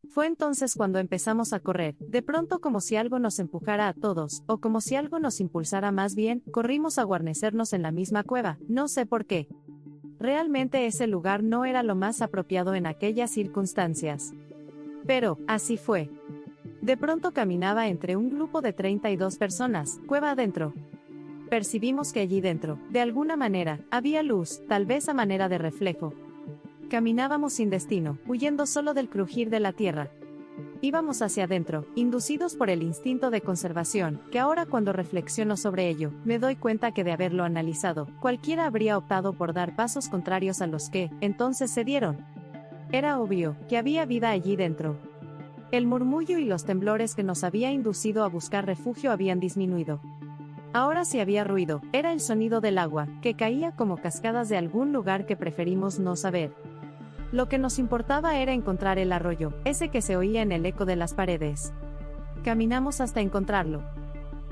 Fue entonces cuando empezamos a correr, de pronto como si algo nos empujara a todos, o como si algo nos impulsara más bien, corrimos a guarnecernos en la misma cueva, no sé por qué. Realmente ese lugar no era lo más apropiado en aquellas circunstancias. Pero, así fue. De pronto caminaba entre un grupo de 32 personas, cueva adentro. Percibimos que allí dentro, de alguna manera, había luz, tal vez a manera de reflejo. Caminábamos sin destino, huyendo solo del crujir de la tierra. Íbamos hacia adentro, inducidos por el instinto de conservación, que ahora cuando reflexiono sobre ello, me doy cuenta que de haberlo analizado, cualquiera habría optado por dar pasos contrarios a los que, entonces se dieron. Era obvio, que había vida allí dentro. El murmullo y los temblores que nos había inducido a buscar refugio habían disminuido. Ahora sí había ruido, era el sonido del agua, que caía como cascadas de algún lugar que preferimos no saber. Lo que nos importaba era encontrar el arroyo, ese que se oía en el eco de las paredes. Caminamos hasta encontrarlo.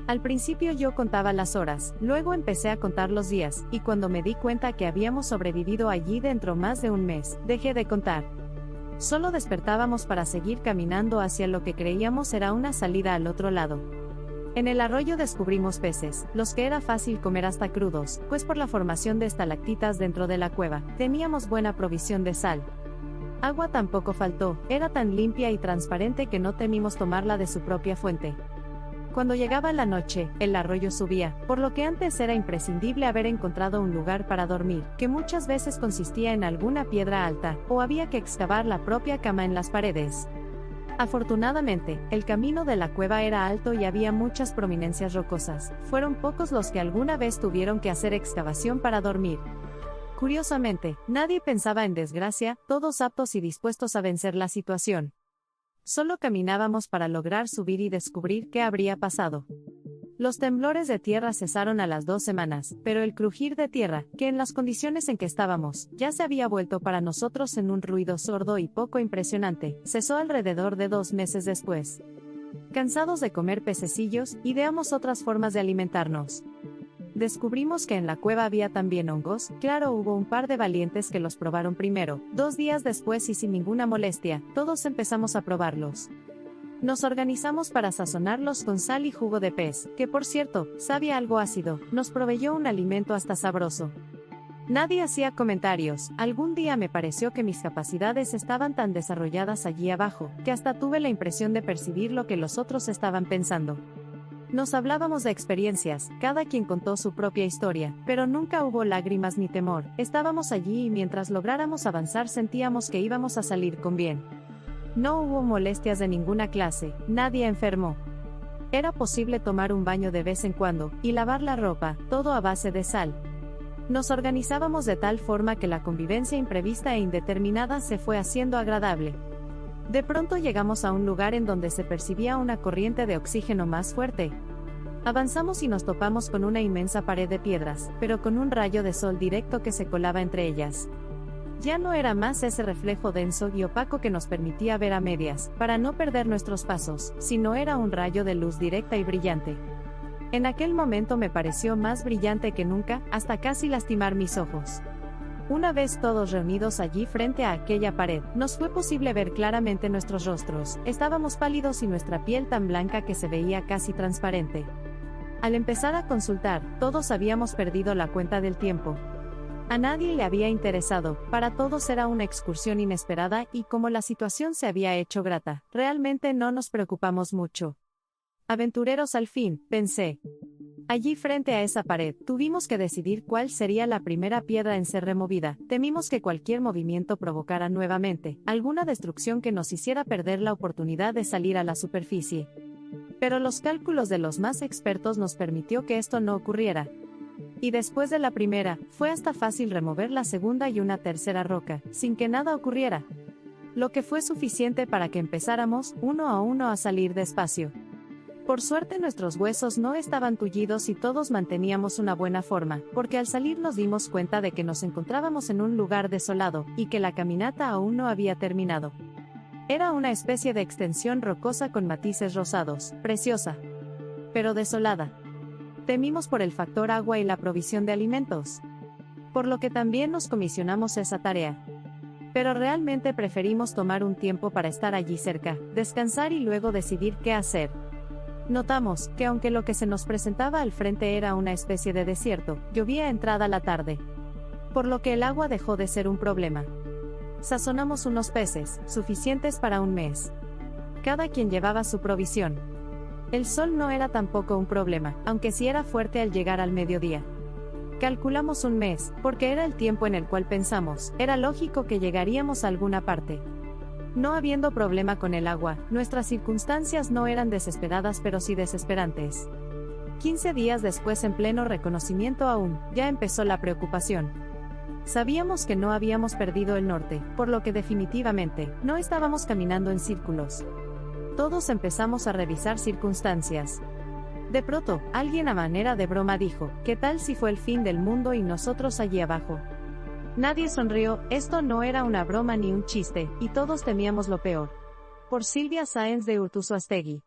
Al principio yo contaba las horas, luego empecé a contar los días, y cuando me di cuenta que habíamos sobrevivido allí dentro más de un mes, dejé de contar. Solo despertábamos para seguir caminando hacia lo que creíamos era una salida al otro lado. En el arroyo descubrimos peces, los que era fácil comer hasta crudos, pues por la formación de estalactitas dentro de la cueva, teníamos buena provisión de sal. Agua tampoco faltó, era tan limpia y transparente que no temimos tomarla de su propia fuente. Cuando llegaba la noche, el arroyo subía, por lo que antes era imprescindible haber encontrado un lugar para dormir, que muchas veces consistía en alguna piedra alta, o había que excavar la propia cama en las paredes. Afortunadamente, el camino de la cueva era alto y había muchas prominencias rocosas. Fueron pocos los que alguna vez tuvieron que hacer excavación para dormir. Curiosamente, nadie pensaba en desgracia, todos aptos y dispuestos a vencer la situación. Solo caminábamos para lograr subir y descubrir qué habría pasado. Los temblores de tierra cesaron a las 2 semanas, pero el crujir de tierra, que en las condiciones en que estábamos, ya se había vuelto para nosotros en un ruido sordo y poco impresionante, cesó alrededor de 2 meses después. Cansados de comer pececillos, ideamos otras formas de alimentarnos. Descubrimos que en la cueva había también hongos, claro, hubo un par de valientes que los probaron primero, 2 días después y sin ninguna molestia, todos empezamos a probarlos. Nos organizamos para sazonarlos con sal y jugo de pez, que por cierto, sabía algo ácido, nos proveyó un alimento hasta sabroso. Nadie hacía comentarios, algún día me pareció que mis capacidades estaban tan desarrolladas allí abajo, que hasta tuve la impresión de percibir lo que los otros estaban pensando. Nos hablábamos de experiencias, cada quien contó su propia historia, pero nunca hubo lágrimas ni temor, estábamos allí y mientras lográramos avanzar sentíamos que íbamos a salir con bien. No hubo molestias de ninguna clase, nadie enfermó. Era posible tomar un baño de vez en cuando, y lavar la ropa, todo a base de sal. Nos organizábamos de tal forma que la convivencia imprevista e indeterminada se fue haciendo agradable. De pronto llegamos a un lugar en donde se percibía una corriente de oxígeno más fuerte. Avanzamos y nos topamos con una inmensa pared de piedras, pero con un rayo de sol directo que se colaba entre ellas. Ya no era más ese reflejo denso y opaco que nos permitía ver a medias, para no perder nuestros pasos, sino era un rayo de luz directa y brillante. En aquel momento me pareció más brillante que nunca, hasta casi lastimar mis ojos. Una vez todos reunidos allí frente a aquella pared, nos fue posible ver claramente nuestros rostros, estábamos pálidos y nuestra piel tan blanca que se veía casi transparente. Al empezar a consultar, todos habíamos perdido la cuenta del tiempo. A nadie le había interesado, para todos era una excursión inesperada y como la situación se había hecho grata, realmente no nos preocupamos mucho. Aventureros al fin, pensé. Allí frente a esa pared, tuvimos que decidir cuál sería la primera piedra en ser removida, temimos que cualquier movimiento provocara nuevamente alguna destrucción que nos hiciera perder la oportunidad de salir a la superficie. Pero los cálculos de los más expertos nos permitió que esto no ocurriera. Y después de la primera, fue hasta fácil remover la segunda y una tercera roca, sin que nada ocurriera. Lo que fue suficiente para que empezáramos, uno a salir despacio. Por suerte nuestros huesos no estaban tullidos y todos manteníamos una buena forma, porque al salir nos dimos cuenta de que nos encontrábamos en un lugar desolado, y que la caminata aún no había terminado. Era una especie de extensión rocosa con matices rosados, preciosa, pero desolada. Temimos por el factor agua y la provisión de alimentos, por lo que también nos comisionamos esa tarea. Pero realmente preferimos tomar un tiempo para estar allí cerca, descansar y luego decidir qué hacer. Notamos que aunque lo que se nos presentaba al frente era una especie de desierto, llovía entrada la tarde. Por lo que el agua dejó de ser un problema. Sazonamos unos peces, suficientes para un mes. Cada quien llevaba su provisión. El sol no era tampoco un problema, aunque sí era fuerte al llegar al mediodía. Calculamos un mes, porque era el tiempo en el cual pensamos, era lógico que llegaríamos a alguna parte. No habiendo problema con el agua, nuestras circunstancias no eran desesperadas pero sí desesperantes. 15 días después, en pleno reconocimiento aún, ya empezó la preocupación. Sabíamos que no habíamos perdido el norte, por lo que definitivamente, no estábamos caminando en círculos. Todos empezamos a revisar circunstancias. De pronto, alguien a manera de broma dijo, ¿qué tal si fue el fin del mundo y nosotros allí abajo? Nadie sonrió, esto no era una broma ni un chiste, y todos temíamos lo peor. Por Silvia Sáenz de Urtuzuastegui.